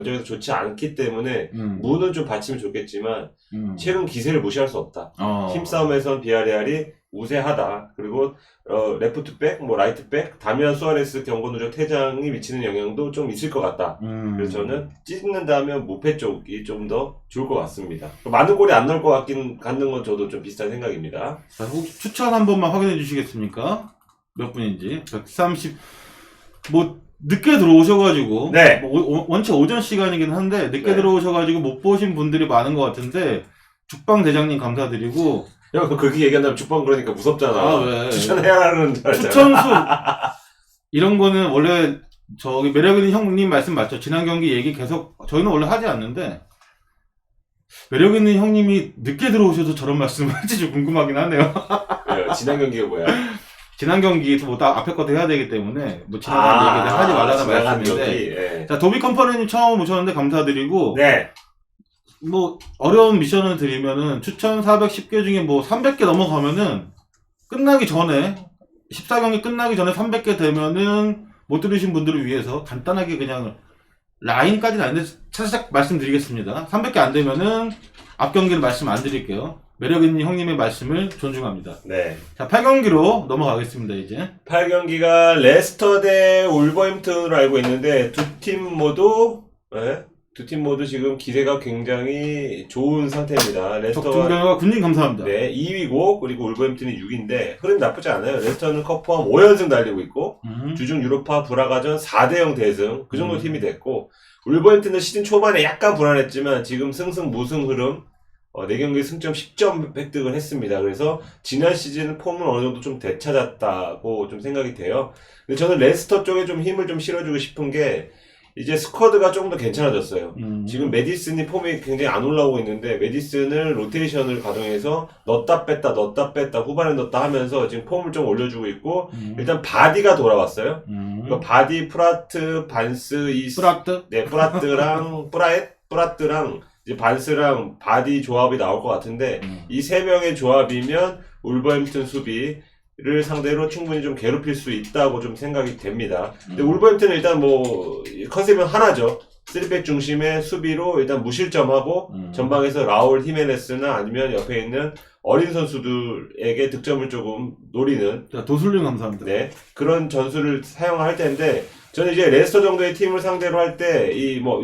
전적에서 좋지 않기 때문에 무는 좀 받치면 좋겠지만 최근 기세를 무시할 수 없다. 힘싸움에선 비아레알이 우세하다. 그리고 레프트백, 뭐 라이트백, 다미안 수아레스 경고 누적 퇴장이 미치는 영향도 좀 있을 것 같다. 그래서 저는 찢는다면 무패 쪽이 좀 더 좋을 것 같습니다. 많은 골이 안 나올 것 같는 건 저도 좀 비슷한 생각입니다. 자, 혹시 추천 한 번만 확인해 주시겠습니까? 몇 분인지. 130, 늦게 들어오셔가지고. 네. 원체 오전 시간이긴 한데, 늦게 네. 들어오셔가지고 못 보신 분들이 많은 것 같은데, 죽방 대장님 감사드리고. 야, 그렇게 얘기한다면 죽방 그러니까 무섭잖아. 왜? 추천해야 하는 줄 알잖아. 추천수! 이런 거는 원래, 매력 있는 형님 말씀 맞죠? 지난 경기 얘기 계속, 저희는 원래 하지 않는데, 매력 있는 형님이 늦게 들어오셔도 저런 말씀을 할지 좀 궁금하긴 하네요. 네, 지난 경기가 뭐야? 지난 경기도 뭐 다 앞에 것도 해야 되기 때문에 뭐 지나간 얘기는 하지 말라는 말씀인데. 네. 자, 도비 컴퍼니님 처음 오셨는데 감사드리고. 네. 뭐 어려운 미션을 드리면은 추천 410개 중에 뭐 300개 넘어가면은 끝나기 전에 14경기 끝나기 전에 300개 되면은 못 들으신 분들을 위해서 간단하게 그냥 라인까지는 아닌데 살짝 말씀드리겠습니다. 300개 안 되면은 앞 경기를 말씀 안 드릴게요. 매력 있는 형님의 말씀을 존중합니다. 네. 자, 8경기로 넘어가겠습니다, 이제. 8경기가 레스터 대 울버햄튼으로 알고 있는데 두 팀 모두 지금 기세가 굉장히 좋은 상태입니다. 레스터가 군님 감사합니다. 네, 2위고 그리고 울버햄튼이 6위인데 흐름 나쁘지 않아요. 레스터는 컵 포함 5연승 달리고 있고 주중 유로파 브라가전 4대0 대승 그 정도 팀이 됐고 울버햄튼은 시즌 초반에 약간 불안했지만 지금 승승무승 흐름 4경기 승점 10점 획득을 했습니다. 그래서 지난 시즌 폼은 어느 정도 좀 되찾았다고 좀 생각이 돼요. 근데 저는 레스터 쪽에 좀 힘을 좀 실어주고 싶은 게 이제 스쿼드가 조금 더 괜찮아졌어요. 지금 메디슨이 폼이 굉장히 안 올라오고 있는데 메디슨을 로테이션을 가동해서 넣었다 뺐다 후반에 넣었다 하면서 지금 폼을 좀 올려주고 있고 일단 바디가 돌아왔어요. 그러니까 바디, 프라트, 반스, 프라트? 네, 프라트랑 이제 반스랑 바디 조합이 나올 것 같은데 이 세 명의 조합이면 울버햄튼 수비를 상대로 충분히 좀 괴롭힐 수 있다고 좀 생각이 됩니다. 근데 울버햄튼은 일단 뭐 컨셉은 하나죠. 3백 중심의 수비로 일단 무실점하고 전방에서 라울 히메네스나 아니면 옆에 있는 어린 선수들에게 득점을 조금 노리는 자, 도술님 감사합니다. 네, 그런 전술을 사용할 텐데 저는 이제 레스터 정도의 팀을 상대로 할 때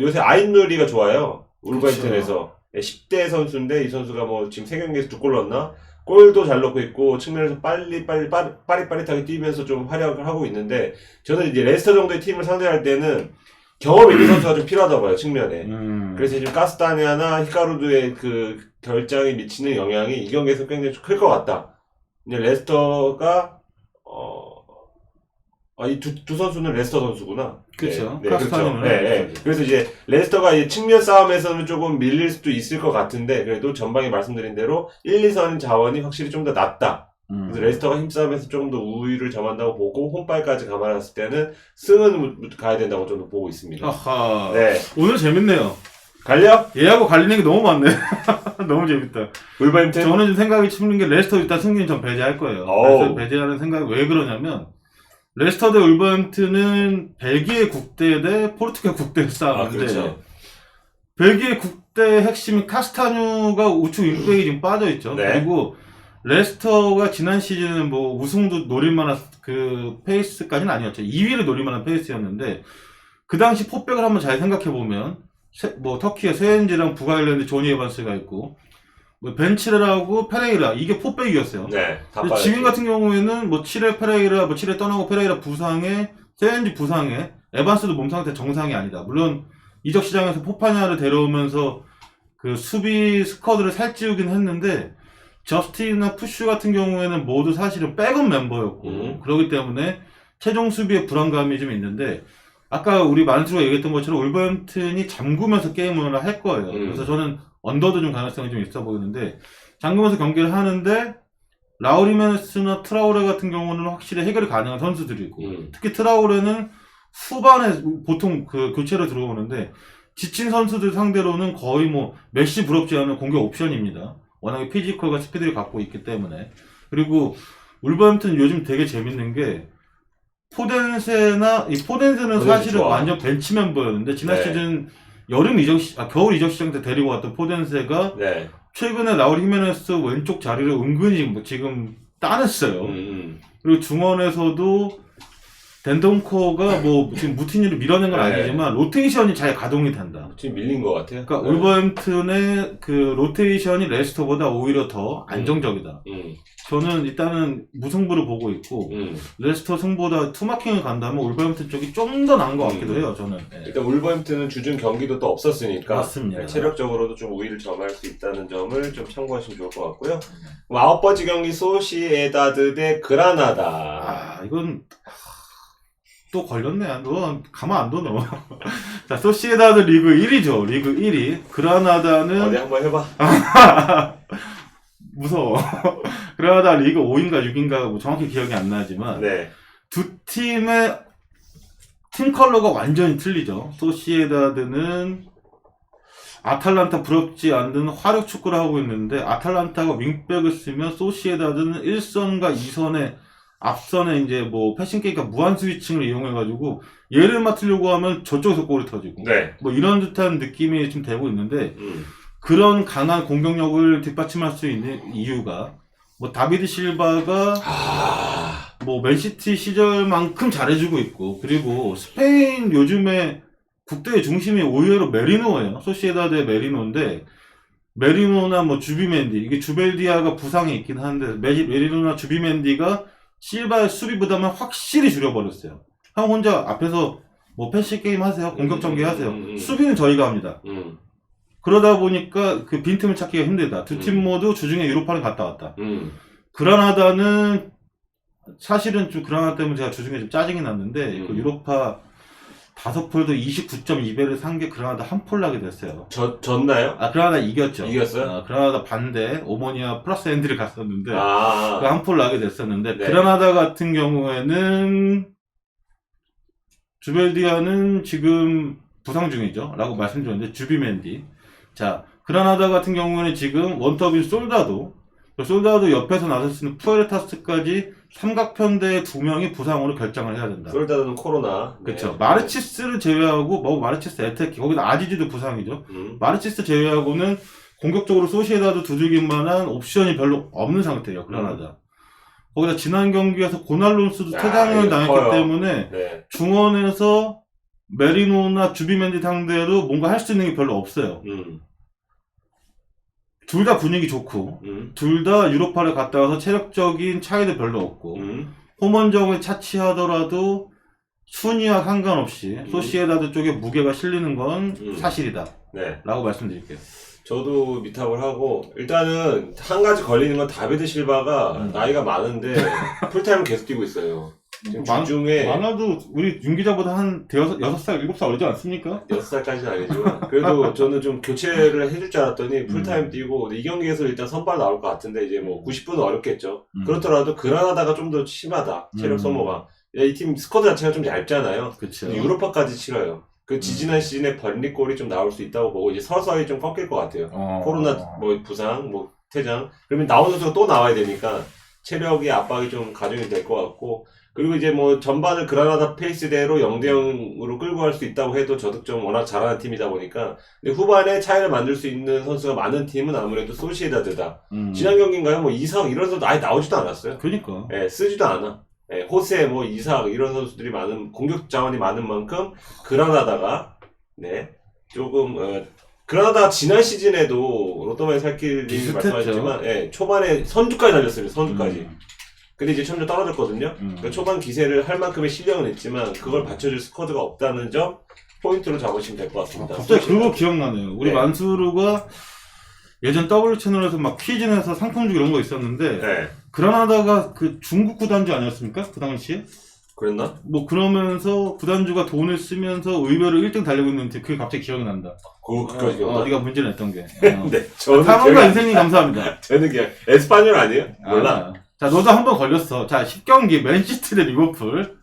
요새 아인누리가 좋아요. 울버햄튼에서 10대 선수인데 이 선수가 뭐 지금 3경기에서 2골 넣었나? 골도 잘 넣고 있고 측면에서 빠릿빠릿하게 뛰면서 좀 활약을 하고 있는데 저는 이제 레스터 정도의 팀을 상대할 때는 경험 있는 선수가 좀 필요하다고 봐요, 측면에. 그래서 지금 가스타니아나 히카루드의 그 결장이 미치는 영향이 이 경기에서 굉장히 클 것 같다. 근데 레스터가 이 두 선수는 레스터 선수구나. 그렇죠. 네, 그렇죠. 네. 그래서 이제 레스터가 이 측면 싸움에서는 조금 밀릴 수도 있을 것 같은데 그래도 전방에 말씀드린 대로 1, 2선 자원이 확실히 좀 더 낫다. 그래서 레스터가 힘싸움에서 조금 더 우위를 점한다고 보고 홈빨까지 감안했을 때는 승은 가야 된다고 저는 보고 있습니다. 아하. 네. 오늘 재밌네요. 갈려? 얘하고 갈리는 게 너무 많네. 너무 재밌다. 울버햄튼? 저는 좀 생각이 치는 게 레스터 일단 승리는 전 배제할 거예요. 그래서 배제하는 생각이 왜 그러냐면 레스터 대 울버햄튼은 벨기에 국대 대 포르투갈 국대 싸움인데 그렇죠. 벨기에 국대 핵심인 카스타뉴가 우측 윙백이 지금 빠져있죠. 네. 그리고 레스터가 지난 시즌은 뭐 우승도 노릴만한 그 페이스까지는 아니었죠. 2위를 노릴만한 페이스였는데 그 당시 포백을 한번 잘 생각해보면 터키의 세엔지랑 북아일랜드 조니 에반스가 있고 뭐 벤치레라고 페레이라 이게 포백이었어요. 네. 지금 같은 경우에는 뭐 칠레 페레이라 칠레 떠나고 페레이라 부상에 세엔지 부상에 에반스도 몸 상태 정상이 아니다. 물론 이적 시장에서 포파냐를 데려오면서 그 수비 스쿼드를 살찌우긴 했는데 저스틴이나 푸슈 같은 경우에는 모두 사실은 백업 멤버였고 그렇기 때문에 최종 수비에 불안감이 좀 있는데 아까 우리 만수가 얘기했던 것처럼 울버햄튼이 잠그면서 게임을 할 거예요. 그래서 저는 언더도 좀 가능성이 좀 있어 보이는데 잠그면서 경기를 하는데 라우리메스나 트라우레 같은 경우는 확실히 해결이 가능한 선수들이고 특히 트라우레는 후반에 보통 그 교체로 들어오는데 지친 선수들 상대로는 거의 뭐 메시 부럽지 않은 공격 옵션입니다. 워낙에 피지컬과 스피드를 갖고 있기 때문에. 그리고 울버햄튼 요즘 되게 재밌는 게 포덴세는 사실은 완전 벤치 멤버였는데 지난 시즌 겨울 이적 시장 때 데리고 왔던 포덴세가 네. 최근에 라울 히메네스 왼쪽 자리를 은근히 뭐 지금 따냈어요. 그리고 중원에서도 덴동코가 뭐 지금 무티니를 밀어낸 건 네. 아니지만 로테이션이 잘 가동이 된다. 지금 밀린 것 같아요. 그러니까 울버햄튼의 그 로테이션이 레스터보다 오히려 더 안정적이다. 저는 일단은 무승부를 보고 있고 레스터 승보다 투마킹을 간다면 울버햄튼 쪽이 좀 더 나은 것 같기도 해요. 저는. 네. 일단 울버햄튼은 주중 경기도 또 없었으니까 맞습니다. 체력적으로도 좀 우위를 점할 수 있다는 점을 좀 참고하시면 좋을 것 같고요. 아홉 번째 경기 소시에다드 대 그라나다. 아 이건 또 걸렸네. 너 가만 안 둬 너. 자 소시에다드 리그 1위죠. 리그 1위. 그라나다는 어디 한번 해봐. 무서워. 그라나다 리그 5인가 6인가 뭐 정확히 기억이 안 나지만 네. 두 팀의 팀 컬러가 완전히 틀리죠. 소시에다드는 아탈란타 부럽지 않는 화력 축구를 하고 있는데 아탈란타가 윙백을 쓰면 소시에다드는 1선과 2선의 앞선에 이제 뭐 패싱게임과 무한 스위칭을 이용해가지고 얘를 맡으려고 하면 저쪽에서 골이 터지고 네. 뭐 이런 듯한 느낌이 좀 되고 있는데 그런 강한 공격력을 뒷받침할 수 있는 이유가 뭐 다비드 실바가 뭐 맨시티 시절만큼 잘해주고 있고 그리고 스페인 요즘에 국대의 중심이 오히려 메리노예요. 소시에다드의 메리노인데 메리노나 뭐 주비멘디 이게 주벨디아가 부상이 있긴 한데 메리노나 주비멘디가 실바의 수비 부담을 확실히 줄여버렸어요. 형 혼자 앞에서 뭐 패시 게임 하세요. 공격 전개 하세요. 수비는 저희가 합니다. 그러다 보니까 그 빈틈을 찾기가 힘들다. 두 팀 모두 주중에 유로파를 갔다 왔다. 그라나다는 사실은 좀 그라나다 때문에 제가 주중에 좀 짜증이 났는데 그 유로파 5폴도 29.2배를 산 게 그라나다 한 폴 나게 됐어요. 졌나요? 아 그라나다 이겼죠. 이겼어요? 그라나다 반대 오모니아 플러스 엔드를 갔었는데 그 아. 한 폴 나게 됐었는데 네. 그라나다 같은 경우에는 주벨디아는 지금 부상 중이죠. 라고 말씀드렸는데 주비멘디 자 그라나다 같은 경우에는 지금 원톱인 솔다도 옆에서 나설 수 있는 푸에르타스까지 삼각편대 2명이 부상으로 결정을 해야 된다. 솔다드는 코로나. 그렇죠. 네. 마르치스를 제외하고 뭐 마르치스 에테키 거기서 아지지도 부상이죠. 마르치스 제외하고는 공격적으로 소시에다도 두들길 만한 옵션이 별로 없는 상태예요. 그라나다. 거기다 지난 경기에서 고날론스도 퇴장을 당했기 커요. 때문에 네. 중원에서 메리노나 주비멘디 상대로 뭔가 할 수 있는 게 별로 없어요. 둘 다 분위기 좋고 둘 다 유로파를 갔다 와서 체력적인 차이도 별로 없고 홈원정을 차치하더라도 순위와 상관없이 소시에다드 쪽에 무게가 실리는 건 사실이다 네. 라고 말씀드릴게요. 저도 미탑을 하고 일단은 한 가지 걸리는 건 다비드 실바가 나이가 많은데 풀타임을 계속 뛰고 있어요. 지금 주중에 많아도 우리 윤 기자보다 한 6살, 7살 어리지 않습니까? 6살까지는 아니지만 그래도 저는 좀 교체를 해줄 줄 알았더니 풀타임 뛰고 이 경기에서 일단 선발 나올 것 같은데 이제 뭐 90분은 어렵겠죠. 그렇더라도 그라나다가 좀 더 심하다. 체력 소모가. 이 팀 스쿼드 자체가 좀 얇잖아요. 그쵸. 유로파까지 치러요. 그 지지난 시즌에 번리골이 좀 나올 수 있다고 보고 이제 서서히 좀 꺾일 것 같아요. 코로나 뭐 부상 뭐 퇴장 그러면 나온 선수가 또 나와야 되니까 체력이 압박이 좀 가중이 될 것 같고 그리고 이제 뭐 전반을 그라나다 페이스대로 0대0으로 끌고 갈 수 있다고 해도 저득점 워낙 잘하는 팀이다 보니까 근데 후반에 차이를 만들 수 있는 선수가 많은 팀은 아무래도 소시에다드다. 지난 경기인가요? 뭐 이삭 이런 선수 아예 나오지도 않았어요. 그러니까. 예, 쓰지도 않아. 예, 호세, 뭐 이삭 이런 선수들이 많은 공격 자원이 많은 만큼 그라나다가 네 조금 그라나다가 지난 시즌에도 로또마의 살길님이 말씀하셨지만 예, 초반에 선두까지 달렸습니다. 선두까지. 근데 이제 점점 떨어졌거든요. 그러니까 초반 기세를 할 만큼의 실력은 있지만 그걸 받쳐줄 스쿼드가 없다는 점 포인트로 잡으시면 될 것 같습니다. 갑자기 그거 기억나네요. 우리 네. 만수르가 예전 W 채널에서 막 퀴즈 내서 상품 주고 이런 거 있었는데 네. 그라나다가 그 중국 구단주 아니었습니까? 그 당시에? 그랬나? 뭐 그러면서 구단주가 돈을 쓰면서 의외로 1등 달리고 있는데 그게 갑자기 기억이 난다. 그거까지 기억나? 네가 문제를 냈던 게. 네, 저는 사랑과 인생님 감사합니다. 저는 그냥 에스파뇰 아니에요? 몰라. 자, 너도 한 번 걸렸어. 자, 10경기 맨시티 대 리버풀.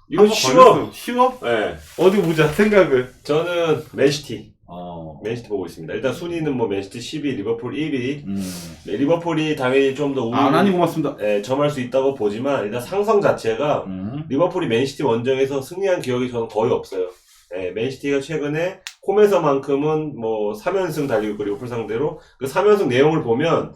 이건 쉬워. 걸렸어. 쉬워? 네. 어디 보자, 생각을. 저는 맨시티. 맨시티 보고 있습니다. 일단 순위는 뭐 맨시티 10위, 리버풀 1위. 네, 리버풀이 당연히 좀 더 아니 고맙습니다. 네, 점할 수 있다고 보지만 일단 상성 자체가 리버풀이 맨시티 원정에서 승리한 기억이 저는 거의 없어요. 네, 맨시티가 최근에 홈에서만큼은 뭐 3연승 달리고 있고 리버풀 상대로 그 3연승 내용을 보면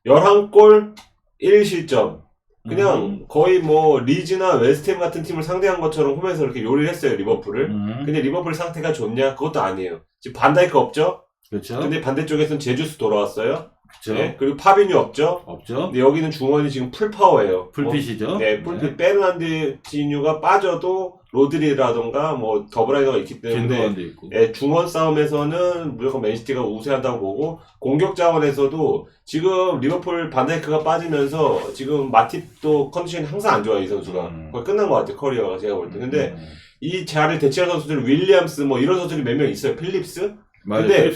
11골 1실점 그냥 거의 뭐 리즈나 웨스트햄 같은 팀을 상대한 것처럼 홈에서 이렇게 요리를 했어요 리버풀을. 근데 리버풀 상태가 좋냐? 그것도 아니에요. 지금 반다이크 없죠? 그렇죠. 근데 반대쪽에서는 제주스 돌아왔어요. 그렇죠. 네, 그리고 파비뉴 없죠? 없죠. 근데 여기는 중원이 지금 풀파워예요. 풀핏이죠. 네, 풀핏. 베르난디뉴가 빠져도 로드리라던가 뭐 더블라이너가 있기 때문에 겐도간도 있고. 네, 중원 싸움에서는 무조건 맨시티가 우세하다고 보고 공격 자원에서도 지금 리버풀 반다이크가 빠지면서 지금 마팁도 컨디션이 항상 안 좋아요 이 선수가. 거의 끝난 것 같아요 커리어가 제가 볼 때. 근데 이 자리를 대체할 선수들 윌리엄스 뭐 이런 선수들이 몇 명 있어요. 필립스. 근데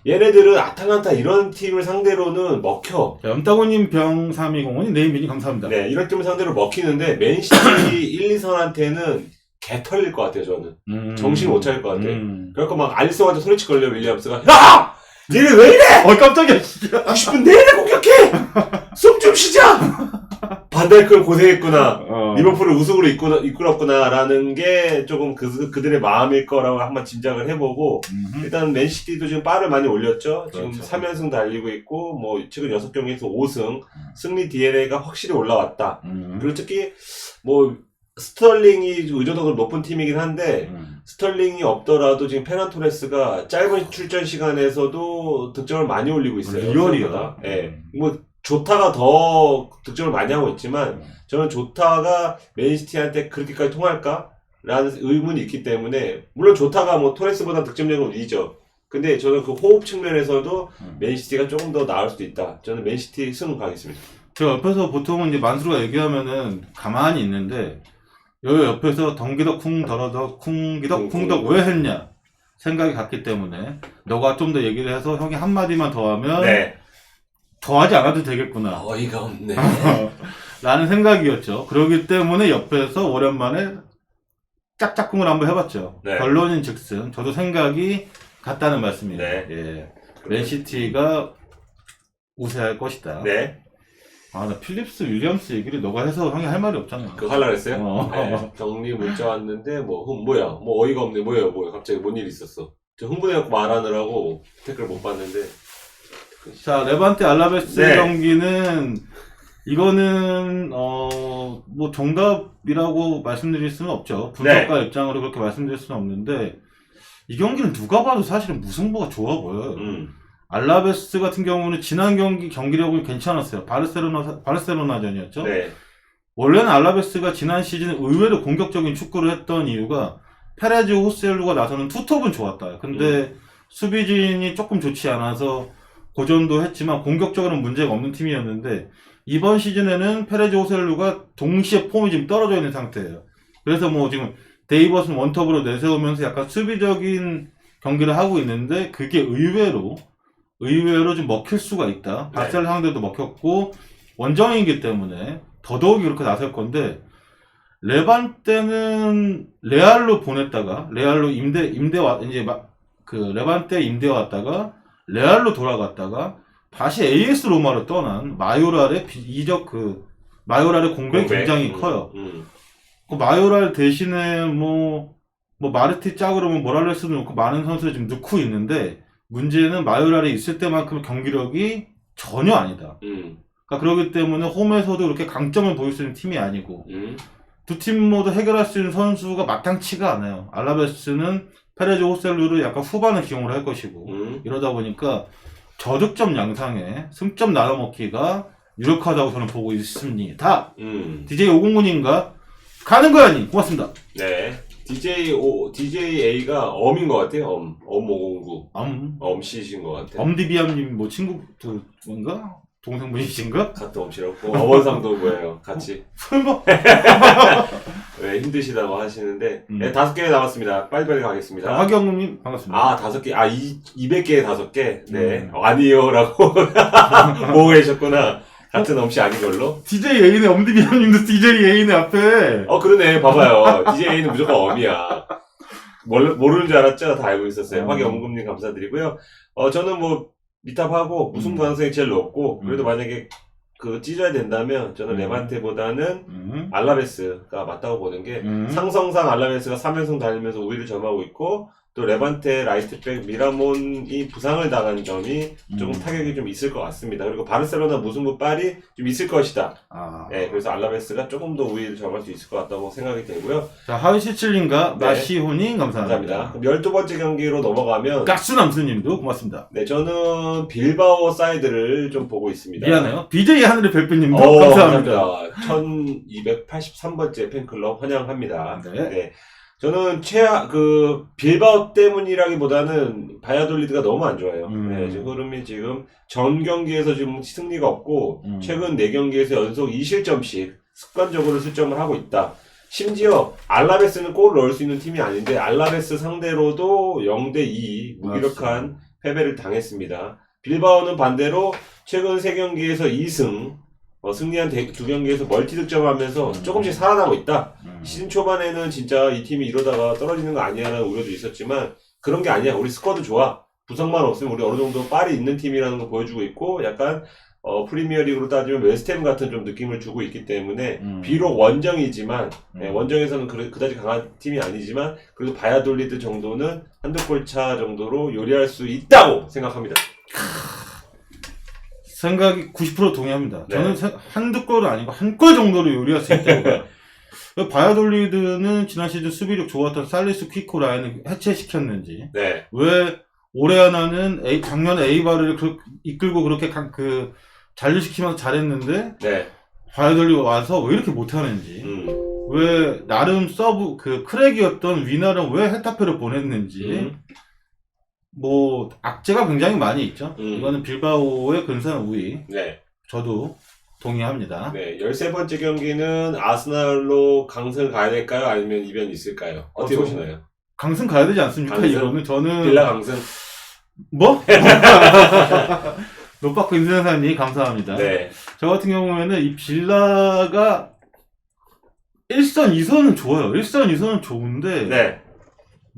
얘네들은 아탈란타 이런 팀을 상대로는 먹혀. 염따고님 병320원이 네임비님 감사합니다. 네, 이런 팀을 상대로 먹히는데 맨시티 1, 2선한테는 개 털릴 것 같아요 저는. 정신 못 차릴 것 같아요. 그래서 막 알리송한테 소리치걸려 윌리엄스가 야! 니네 왜 이래! 깜짝이야 진짜. 90분 내내 공격해! 숨 좀 쉬자! 반다이크는 고생했구나. 리버풀을 우승으로 이끌었구나라는 게 조금 그들의 마음일 거라고 한번 짐작을 해보고 일단 맨시티도 지금 빠를 많이 올렸죠. 지금 그렇죠. 3연승 달리고 있고 뭐 최근 6경기에서 5승 승리 DNA가 확실히 올라왔다. 그리고 특히 뭐 스털링이 의존도가 높은 팀이긴 한데 스털링이 없더라도 지금 페란 토레스가 짧은 출전 시간에서도 득점을 많이 올리고 있어요. 리얼이야. 예. 뭐 조타가 더 득점을 많이 하고 있지만 저는 조타가 맨시티한테 그렇게까지 통할까? 라는 의문이 있기 때문에 물론 조타가 뭐 토레스보다 득점력은 위죠. 근데 저는 그 호흡 측면에서도 맨시티가 조금 더 나을 수도 있다. 저는 맨시티 승 가겠습니다. 제가 옆에서 보통은 이제 만수가 얘기하면은 가만히 있는데 여기 옆에서 덩기덕 쿵더러덕 쿵기덕 쿵덕 왜 했냐 생각이 갔기 때문에 너가 좀 더 얘기를 해서 형이 한마디만 더 하면 네. 더하지 않아도 되겠구나 어이가 없네. 라는 생각이었죠. 그렇기 때문에 옆에서 오랜만에 짝짝꿍을 한번 해봤죠. 네. 결론인 즉슨 저도 생각이 같다는 말씀이에요. 네. 예. 맨시티가 우세할 것이다. 네. 아, 나 필립스 윌리엄스 얘기를 너가 해서 형이 할 말이 없잖아. 그거 하려고 했어요? 네. 정리 문자 왔는데 뭐야 뭐 어이가 없네 뭐야 갑자기 뭔 일 있었어. 저 흥분해갖고 말하느라고 댓글 못 봤는데. 자, 레반테 알라베스 네. 경기는 이거는 뭐 정답이라고 말씀드릴 수는 없죠. 분석가 입장으로 그렇게 말씀드릴 수는 없는데 이 경기는 누가 봐도 사실은 무승부가 좋아 보여요. 알라베스 같은 경우는 지난 경기력은 괜찮았어요. 바르셀로나전이었죠. 네. 원래는 알라베스가 지난 시즌 의외로 공격적인 축구를 했던 이유가 페레즈 호셀루가 나서는 투톱은 좋았다. 근데 수비진이 조금 좋지 않아서 고전도 했지만 공격적으로는 문제가 없는 팀이었는데 이번 시즌에는 페레즈 호셀루가 동시에 폼이 지금 떨어져 있는 상태예요. 그래서 뭐 지금 데이버슨 원톱으로 내세우면서 약간 수비적인 경기를 하고 있는데 그게 의외로 좀 먹힐 수가 있다. 바셀 상대도 먹혔고 원정이기 때문에 더더욱이 그렇게 나설 건데 레반테는 레알로 보냈다가 레알로 레반테 임대 왔다가 레알로 돌아갔다가 다시 AS 로마로 떠난 마요랄의 마요랄의 공백이 굉장히 커요. 그 마요랄 대신에 뭐 마르티 짝으로 뭐 모랄레스도 넣고 많은 선수를 지금 넣고 있는데 문제는 마요랄이 있을 때만큼 경기력이 전혀 아니다. 그러니까 그렇기 때문에 홈에서도 그렇게 강점을 보일 수 있는 팀이 아니고 두 팀 모두 해결할 수 있는 선수가 마땅치가 않아요. 알라베스는 페레즈 호셀루를 약간 후반에 기용을 할 것이고 이러다 보니까 저득점 양상에 승점 나눠먹기가 유력하다고 저는 보고 있습니다. DJ 509님과 가는 거야 님 고맙습니다. 네. DJA가 엄인 것 같아요. 엄509. 엄씨신 것 같아요. 엄디비암님 뭐 친구 뭔가 동생분이신가? 같은 엄씨라고. 어원상도 뭐예요? 같이. 설마? 왜 힘드시다고 하시는데. 네, 5개 남았습니다. 빨리빨리 가겠습니다. 하경님 반갑습니다. 아, 5개. 200개에 5개? 네. 아니요라고 보고 계셨구나. 같은 엄씨 아닌 걸로? DJ A네 엄디비암님도 DJ A네 앞에. 그러네. 봐봐요. DJ A는 무조건 엄이야. 모르는 줄 알았죠? 다 알고 있었어요. 화경원금님 감사드리고요. 저는 뭐 미탑하고 우승 가능성이 제일 높고 그래도 만약에 찢어야 된다면 저는 레반테보다는 알라베스가 맞다고 보는 게 상성상 알라베스가 3연승 달리면서 우위를 점하고 있고 또 레반테 라이트백 미라몬이 부상을 당한 점이 조금 타격이 좀 있을 것 같습니다. 그리고 바르셀로나 무승부 빨이 좀 있을 것이다. 네, 그래서 알라베스가 조금 더 우위를 점할 수 있을 것 같다고 생각이 되고요. 자, 하위시칠님과 네. 마시호님 감사합니다. 감사합니다. 그럼 12번째 경기로 넘어가면 가스남수님도 고맙습니다. 네, 저는 빌바오 사이드를 좀 보고 있습니다. 미안해요. BJ 하늘의 별빛님도 감사합니다. 1283번째 팬클럽 환영합니다. 네. 네. 저는 빌바오 때문이라기보다는 바야돌리드가 너무 안 좋아요. 네, 지금 흐름이 지금 전 경기에서 지금 승리가 없고, 최근 4경기에서 연속 2실점씩 습관적으로 실점을 하고 있다. 심지어 알라베스는 골을 넣을 수 있는 팀이 아닌데, 알라베스 상대로도 0대2 무기력한 패배를 당했습니다. 빌바오는 반대로 최근 3경기에서 2승, 승리한 2경기에서 멀티 득점하면서 조금씩 살아나고 있다. 시즌 초반에는 진짜 이 팀이 이러다가 떨어지는 거 아니야라는 우려도 있었지만 그런 게 아니야. 우리 스쿼드 좋아. 부상만 없으면 우리 어느 정도 빨이 있는 팀이라는 걸 보여주고 있고 약간 프리미어리그로 따지면 웨스트햄 같은 좀 느낌을 주고 있기 때문에 비록 원정이지만 원정에서는 그다지 강한 팀이 아니지만 그래도 바야돌리드 정도는 한두 골 차 정도로 요리할 수 있다고 생각합니다. 생각이 90% 동의합니다. 네. 저는 한두 골은 아니고 한 골 정도로 요리할 수 있다고 봐요. 바야돌리드는 지난 시즌 수비력 좋았던 살리스 퀴코 라인을 해체시켰는지 네. 왜 올해 하나는 작년에 에이바를 이끌고 그렇게 잔류시키면서 잘했는데 네. 바야돌리가 와서 왜 이렇게 못하는지 왜 나름 서브 크랙이었던 위나를 왜 헤타페로 보냈는지 뭐 악재가 굉장히 많이 있죠. 이거는 빌바오의 근사한 우위. 네. 저도 동의합니다. 네. 13번째 경기는 아스날로 강승을 가야 될까요? 아니면 이변이 있을까요? 어떻게 보시나요? 강승 가야 되지 않습니까? 강승? 이거는 저는 빌라 강승? 뭐? 노빠꾸 임선사님 감사합니다. 네. 저 같은 경우에는 이 빌라가 1선, 2선은 좋아요. 1선, 2선은 좋은데 네.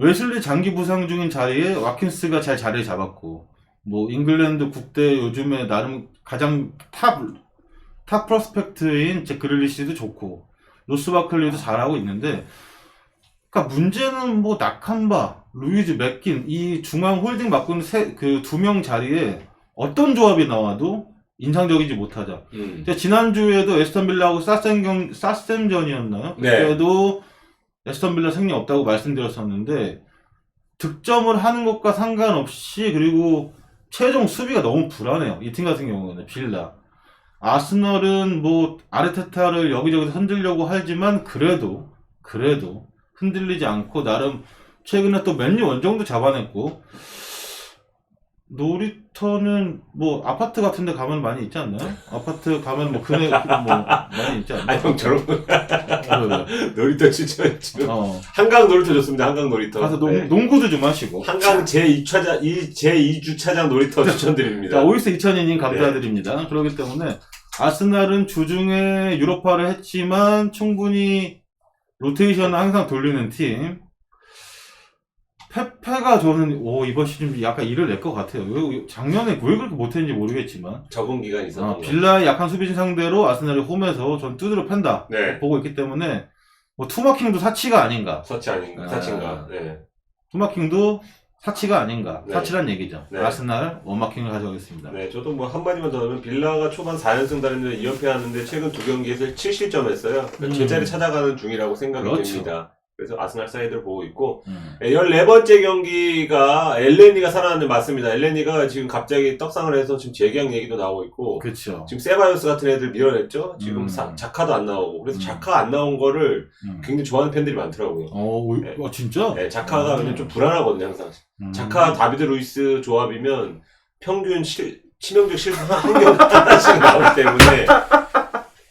웨슬리 장기 부상 중인 자리에 와킨스가 잘 자리를 잡았고 뭐 잉글랜드 국대 요즘에 나름 가장 탑 프로스펙트인 제 그릴리시도 좋고 로스 바클리도 잘하고 있는데 그러니까 문제는 뭐 나캄바, 루이즈 맥킨 이 중앙 홀딩 맡고 있는 그 2명 자리에 어떤 조합이 나와도 인상적이지 못하자. 지난주에도 에스턴 빌라하고 사셈전이었나요? 네. 그때도 에스턴 빌라 승리 없다고 말씀드렸었는데 득점을 하는 것과 상관없이 그리고 최종 수비가 너무 불안해요. 이 팀 같은 경우는 빌라. 아스널은 뭐 아르테타를 여기저기서 흔들려고 하지만 그래도 흔들리지 않고 나름 최근에 또 맨유 원정도 잡아냈고 놀이터는 뭐 아파트 같은 데 가면 많이 있지 않나요? 아파트 가면 뭐 금액 뭐 많이 있지 않나요? 아, 형 저런 거 놀이터 추천했죠. 한강 놀이터 좋습니다. 한강 놀이터. 가서 네. 농구도 좀 하시고. 한강 제2주차장 놀이터 추천드립니다. 자, 오이스 2000님 감사드립니다. 네. 그렇기 때문에 아스날은 주중에 유로파를 했지만 충분히 로테이션을 항상 돌리는 팀. 페페가 저는 이번 시즌 약간 일을 낼 것 같아요. 작년에 왜 그렇게 못했는지 모르겠지만 적응 기간이 있었던 빌라의 약한 수비진 상대로 아스날이 홈에서 전 두드려 팬다 네. 보고 있기 때문에 뭐 투마킹도 사치가 아닌가. 사치인가. 네. 투마킹도 사치가 아닌가. 네. 사치란 얘기죠. 네. 아스날 원마킹을 가져가겠습니다. 네, 저도 뭐 한마디만 더 하면 빌라가 초반 4연승 달리는데 2연패 하는데 최근 2경기에서 7실점 했어요. 제자리 찾아가는 중이라고 생각이 됩니다. 그래서 아스날 사이드를 보고 있고 14번째 경기가 엘레니가 살아났는데 맞습니다. 엘레니가 지금 갑자기 떡상을 해서 지금 재계약 얘기도 나오고 있고 그렇죠. 지금 세바이오스 같은 애들 밀어냈죠. 지금 자카도 안 나오고 그래서 자카 안 나온 거를 굉장히 좋아하는 팬들이 많더라고요. 네. 진짜? 네, 자카가 왜냐면 좀 불안하거든요 항상. 자카 다비드 루이스 조합이면 평균 치명적 실수 한경 하나씩 나오기 때문에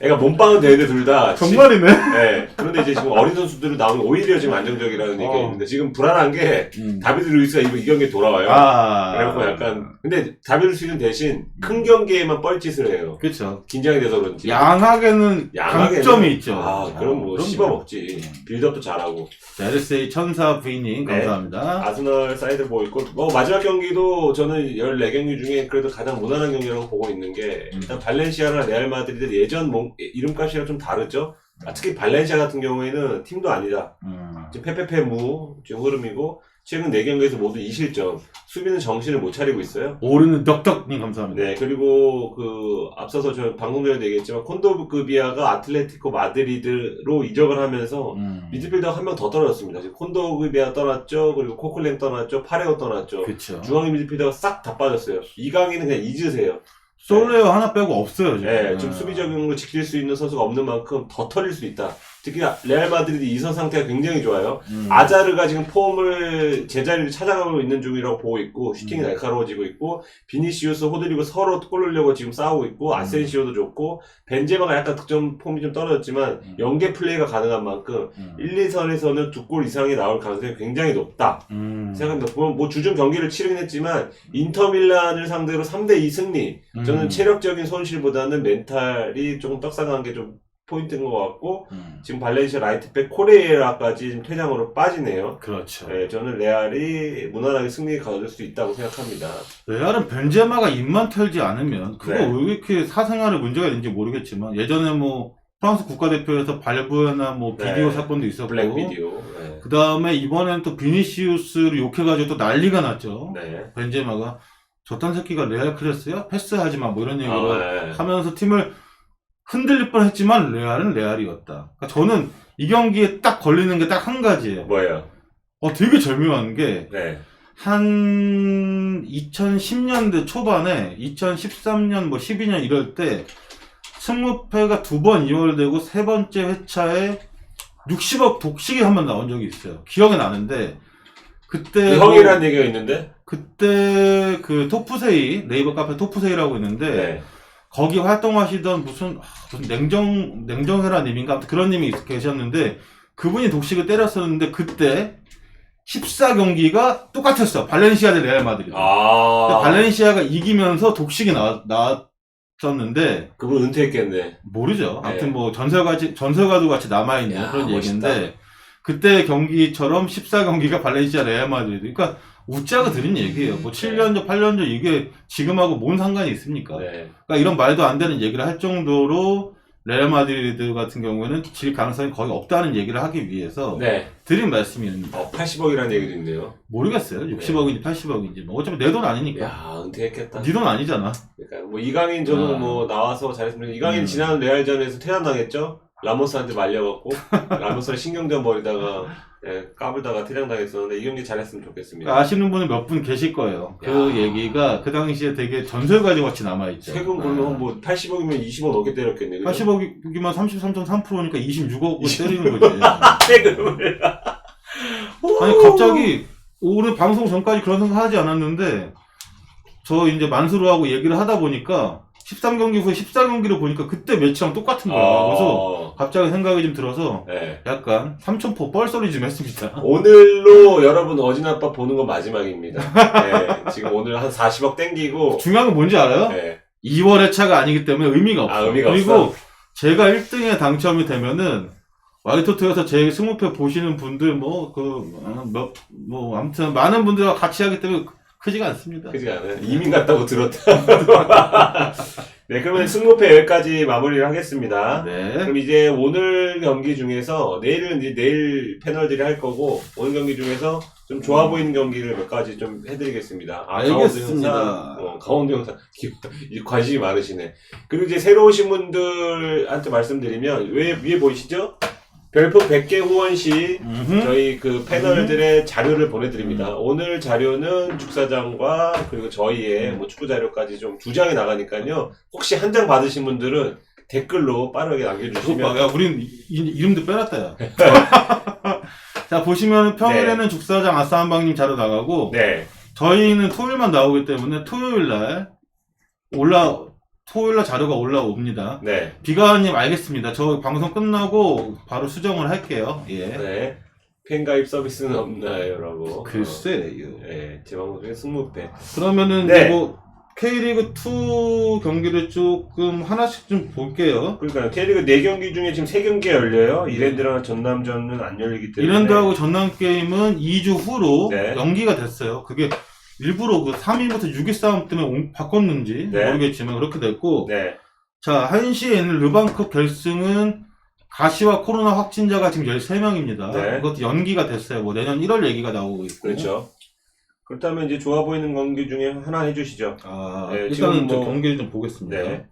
애가 몸빵은 되는데 둘 다. 정말이네. 네. 그런데 이제 지금 어린 선수들로 나오면 오히려 지금 안정적이라는 얘기가 있는데 지금 불안한 게 다비드 루이스가 이 경기에 돌아와요. 그래갖고 약간 근데 다비드 루이스는 대신 큰 경기에만 뻘짓을 해요. 그렇죠. 긴장이 돼서 그런지. 양하게는 강점이 있죠. 그럼 뭐 씹어먹지. 빌드업도 잘하고. LSA 천사 V님 감사합니다. 네. 아스널 사이드 보고 있고 뭐 마지막 경기도 저는 14경기 중에 그래도 가장 무난한 경기라고 보고 있는 게 일단 발렌시아나 레알 마드리드 예전 이름값이랑 좀 다르죠. 특히 발렌시아 같은 경우에는 팀도 아니다. 지금 페페페무 지금 흐름이고 최근 4경기에서 모두 2실점. 수비는 정신을 못 차리고 있어요. 오르는 덕덕님 감사합니다. 네, 그리고 앞서서 저 방송 전에도 얘기했지만 콘도그비아가 아틀레티코 마드리드로 이적을 하면서 미드필더가 한 명 더 떨어졌습니다. 지금 콘도그비아 떠났죠. 그리고 코클랭 떠났죠. 파레오 떠났죠. 그쵸. 중앙 미드필더가 싹 다 빠졌어요. 이강인은 그냥 잊으세요. 솔레오 하나 빼고 없어요, 지금. 네, 좀 수비적인 걸 지킬 수 있는 선수가 없는 만큼 더 털릴 수 있다. 특히 레알 마드리드 이선 상태가 굉장히 좋아요. 아자르가 지금 폼을 제자리를 찾아가고 있는 중이라고 보고 있고 슈팅이 날카로워지고 있고 비니시우스, 호드리고 서로 골 넣으려고 지금 싸우고 있고 아센시오도 좋고 벤제마가 약간 득점 폼이 좀 떨어졌지만 연계 플레이가 가능한 만큼 1, 2선에서는 2골 이상이 나올 가능성이 굉장히 높다 생각합니다. 뭐 주중 경기를 치르긴 했지만 인터밀란을 상대로 3대2 승리. 저는 체력적인 손실보다는 멘탈이 조금 떡상한 게 좀 포인트인 것 같고 지금 발렌시아 라이트백 코레이라까지 지금 퇴장으로 빠지네요. 그렇죠. 네, 저는 레알이 무난하게 승리를 거둘 수 있다고 생각합니다. 레알은 벤제마가 입만 털지 않으면 그거 네. 왜 이렇게 사생활에 문제가 있는지 모르겠지만 예전에 뭐 프랑스 국가대표에서 발부나 뭐 비디오 네. 사건도 있었고 블랙 비디오. 네. 그 다음에 이번엔 또 비니시우스를 욕해가지고 또 난리가 났죠. 네. 벤제마가 저딴 새끼가 레알 클래스야? 패스하지마 뭐 이런 얘기로 네. 하면서 팀을 흔들릴 뻔했지만 레알은 레알이었다. 그러니까 저는 이 경기에 딱 걸리는 게 딱 한 가지예요. 뭐예요? 되게 절묘한 게 네. 한 2010년대 초반에 2013년 뭐 12년 이럴 때 승무패가 2번 이월되고 세 번째 회차에 60억 독식이 한 번 나온 적이 있어요. 기억이 나는데 그때 형이라는 얘기가 있는데? 그때 그 토프세이 네이버 카페 토프세이라고 있는데 네. 거기 활동하시던 무슨 냉정회라 님인가 아무튼 그런 님이 계셨는데 그분이 독식을 때렸었는데 그때 14경기가 똑같았어. 발렌시아 대 레알 마드리드. 발렌시아가 이기면서 독식이 나왔었는데 그분 은퇴했겠네. 모르죠. 네. 아무튼 뭐 전설가도 같이 남아있는 야, 그런 멋있다. 얘기인데 그때 경기처럼 14경기가 발렌시아 레알 마드리드. 그러니까 웃자고 들은 얘기예요. 뭐 7년 전, 8년 전 이게 지금하고 뭔 상관이 있습니까? 네. 그러니까 이런 말도 안 되는 얘기를 할 정도로 레알 마드리드 같은 경우에는 질 가능성이 거의 없다는 얘기를 하기 위해서 네. 드린 말씀입니다. 80억이라는 얘기도 있네요. 모르겠어요. 60억인지 80억인지. 뭐 어차피 내 돈 아니니까. 야, 은퇴했겠다. 네 돈 아니잖아. 그러니까 뭐 이강인 저도 아. 뭐 나와서 잘했습니다. 이강인 지난 레알전에서 퇴장당했죠. 라모스한테 말려갖고 라모스랑 신경전 벌이다가 까불다가 퇴장당했었는데 이 경기 잘했으면 좋겠습니다. 그러니까 아시는 분은 몇 분 계실 거예요. 그 얘기가 그 당시에 되게 전설가지 같이 남아있죠. 최근 그러면 뭐 80억이면 20억 넘게 때렸겠네. 80억이면 33.3%니까 26억을 때리는 거지. 세금을. 아니 갑자기 오늘 방송 전까지 그런 생각 하지 않았는데 저 이제 만수르하고 얘기를 하다 보니까 13경기 후에 14경기를 보니까 그때 매치랑 똑같은 거예요. 그래서 갑자기 생각이 좀 들어서 네. 약간 삼천포 뻘소리 좀 했습니다. 오늘로 여러분 어진아빠 보는 건 마지막입니다. 네, 지금 오늘 한 40억 땡기고. 중요한 건 뭔지 알아요? 네. 2월의 차가 아니기 때문에 의미가 없어. 의미가 그리고 없어? 제가 1등에 당첨이 되면은 와이토토에서 제 승무패 보시는 분들 아무튼 많은 분들과 같이 하기 때문에 크지가 않습니다. 크지가 않아요. 이민 갔다고 들었다. 네, 그러면 승무패 여기까지 마무리를 하겠습니다. 네. 그럼 이제 오늘 경기 중에서 내일은 이제 내일 패널들이 할 거고 오늘 경기 중에서 좀 좋아 보이는 경기를 몇 가지 좀 해드리겠습니다. 알겠습니다. 강원도 형사 귀엽다. 이제 관심이 많으시네. 그리고 이제 새로 오신 분들한테 말씀드리면 위에 보이시죠? 별풍 100개 후원 시 저희 그 패널들의 자료를 보내드립니다. 오늘 자료는 죽사장과 그리고 저희의 뭐 축구 자료까지 좀 2장이 나가니까요. 혹시 한 장 받으신 분들은 댓글로 빠르게 남겨주시면. 야, 우린 이름도 빼놨다, 야. 자, 보시면 평일에는 죽사장 아싸한방님 자료 나가고, 네. 저희는 토요일만 나오기 때문에 토요일날 자료가 올라옵니다. 네. 비가님 알겠습니다. 저 방송 끝나고 바로 수정을 할게요. 예. 네. 팬가입 서비스는 없나요? 라고. 글쎄요. 네. 제 방송 중에 승무패. 그러면은 네. 이제 뭐 K리그2 경기를 조금 하나씩 좀 볼게요. 그러니까 K리그 4경기 중에 지금 3경기가 열려요. 이랜드랑 전남전은 안 열리기 때문에. 이랜드하고 전남 게임은 2주 후로 네. 연기가 됐어요. 그게 일부러 그 3위부터 6위 싸움 때문에 바꿨는지 네. 모르겠지만 그렇게 됐고, 네. 자, 1시에 있는 르반컵 결승은 가시와 코로나 확진자가 지금 13명입니다. 네. 이것도 연기가 됐어요. 뭐 내년 1월 얘기가 나오고 있고. 그렇죠. 그렇다면 이제 좋아 보이는 경기 중에 하나 해주시죠. 네, 일단은 지금 좀 경기 좀 보겠습니다. 네.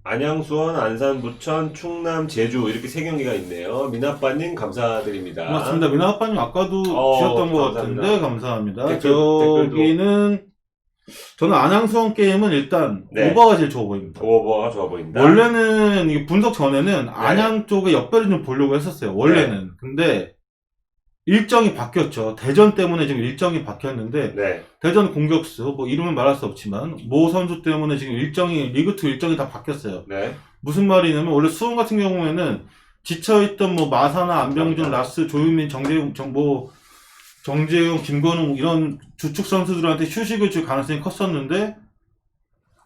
안양, 수원, 안산, 부천, 충남, 제주 이렇게 세 경기가 있네요. 민아빠님 감사드립니다. 고맙습니다. 민아빠님 아까도 주셨던 것 감사합니다. 같은데 감사합니다. 댓글도. 저기는 저는 안양 수원 게임은 일단 네. 오버가 제일 좋아 보입니다. 오버가 좋아 보인다. 원래는 이게 분석 전에는 안양 쪽에 역배를 좀 보려고 했었어요. 원래는. 근데 일정이 바뀌었죠. 대전 때문에 지금 일정이 바뀌었는데 네. 대전 공격수 뭐 이름은 말할 수 없지만 모 선수 때문에 지금 일정이 리그2 일정이 다 바뀌었어요. 네. 무슨 말이냐면 원래 수원 같은 경우에는 지쳐있던 뭐 마사나 안병준, 라스, 조윤민, 정재용, 김건웅 이런 주축 선수들한테 휴식을 줄 가능성이 컸었는데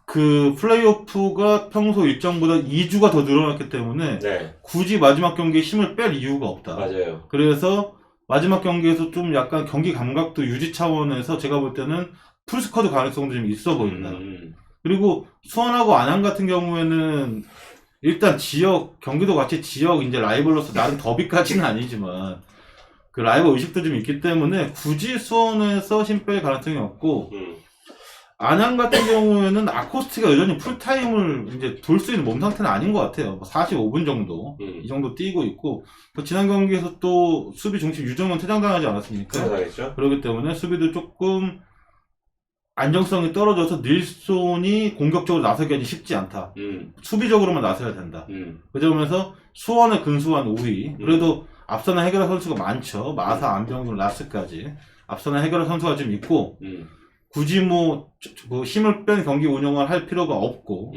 그 플레이오프가 평소 일정보다 2주가 더 늘어났기 때문에 네. 굳이 마지막 경기에 힘을 뺄 이유가 없다. 맞아요. 그래서 마지막 경기에서 좀 약간 경기 감각도 유지 차원에서 제가 볼 때는 풀스쿼드 가능성도 좀 있어 보인다. 그리고 수원하고 안양 같은 경우에는 일단 경기도 같이 지역 이제 라이벌로서 나름 더비까지는 아니지만 그 라이벌 의식도 좀 있기 때문에 굳이 수원에서 힘 뺄 가능성이 없고 안양 같은 경우에는 아코스티가 여전히 풀타임을 이제 돌 수 있는 몸 상태는 아닌 것 같아요. 45분 정도 이 정도 뛰고 있고 지난 경기에서 또 수비 중심 유정은 퇴장당하지 않았습니까? 당하겠죠. 그렇기 때문에 수비도 조금 안정성이 떨어져서 닐손이 공격적으로 나서기 쉽지 않다. 수비적으로만 나서야 된다. 그 점에서 수원의 근소한 우위. 그래도 앞서는 해결할 선수가 많죠. 마사, 안병준, 라스까지 앞서는 해결할 선수가 좀 있고 굳이 뭐 힘을 뺀 경기 운영을 할 필요가 없고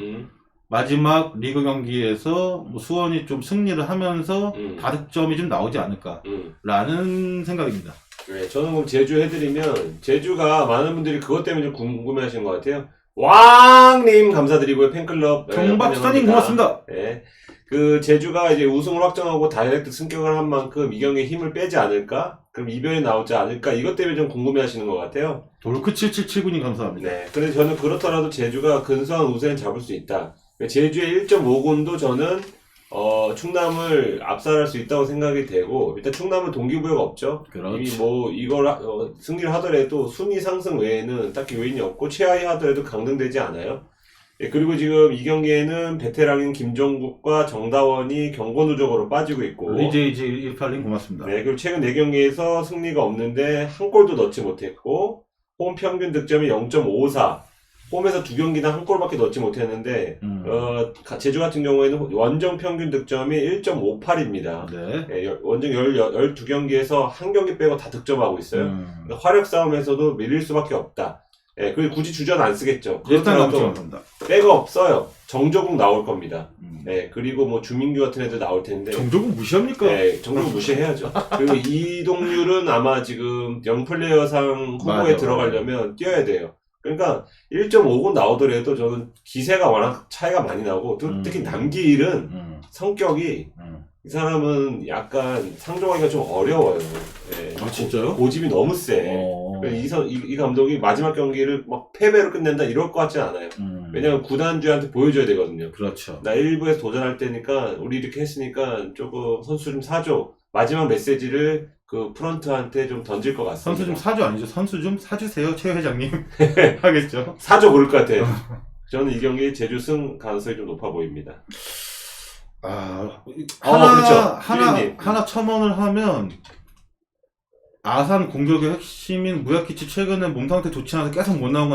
마지막 리그 경기에서 뭐 수원이 좀 승리를 하면서 다득점이 좀 나오지 않을까라는 생각입니다. 네, 저는 그럼 제주 해드리면 제주가 많은 분들이 그것 때문에 좀 궁금해하시는 것 같아요. 왕님 감사드리고요. 팬클럽 정박사님 고맙습니다. 네. 그 제주가 이제 우승을 확정하고 다이렉트 승격을 한 만큼 이 경기에 힘을 빼지 않을까? 그럼 이변이 나오지 않을까? 이것 때문에 좀 궁금해하시는 것 같아요. 돌크7779님 감사합니다. 네. 그래서 저는 그렇더라도 제주가 근소한 우세는 잡을 수 있다. 제주의 1.5군도 저는 충남을 압살할 수 있다고 생각이 되고 일단 충남은 동기부여가 없죠. 그렇죠. 이미 뭐 이걸 승리를 하더라도 순위 상승 외에는 딱히 요인이 없고 최하위 하더라도 강등되지 않아요. 예, 그리고 지금 이 경기에는 베테랑인 김종국과 정다원이 경고 누적으로 빠지고 있고 리제이지182님 고맙습니다. 네, 그리고 최근 4경기에서 승리가 없는데 한 골도 넣지 못했고 홈 평균 득점이 0.54 홈에서 2경기당 한 골밖에 넣지 못했는데 제주 같은 경우에는 원정 평균 득점이 1.58입니다. 네. 예, 원정 12경기에서 한 경기 빼고 다 득점하고 있어요. 그러니까 화력 싸움에서도 밀릴 수밖에 없다. 예, 그리고 굳이 주전 안 쓰겠죠. 일단 그렇더라도 감사합니다. 백업 없어요. 정조국 나올 겁니다. 예, 그리고 뭐 주민규 같은 애들 나올 텐데. 정조국 무시합니까? 예, 정조국 무시해야죠. 그리고 이동률은 아마 지금 영플레이어상 후보에 맞아, 들어가려면 뛰어야 돼요. 그러니까 1.5군 나오더라도 저는 기세가 워낙 차이가 많이 나고 특히 남기일은 성격이 이 사람은 약간 상종하기가 좀 어려워요. 예, 아 진짜요? 고집이 너무 세. 이 감독이 마지막 경기를 막 패배로 끝낸다 이럴 것 같진 않아요. 왜냐면 구단주한테 보여줘야 되거든요. 그렇죠. 나 1부에서 도전할 때니까 우리 이렇게 했으니까 조금 선수 좀 사줘. 마지막 메시지를 그 프런트한테 좀 던질 것 같습니다. 선수 좀 사줘 아니죠? 선수 좀 사주세요, 최 회장님. 하겠죠? 사줘 그럴 것 같아요. 저는 이 경기 제주 승 가능성이 좀 높아 보입니다. 그렇죠. 하나 첨언을 하면 아산 공격의 핵심인 무야키치 최근에 몸 상태 좋지 않아서 계속 못 나온 건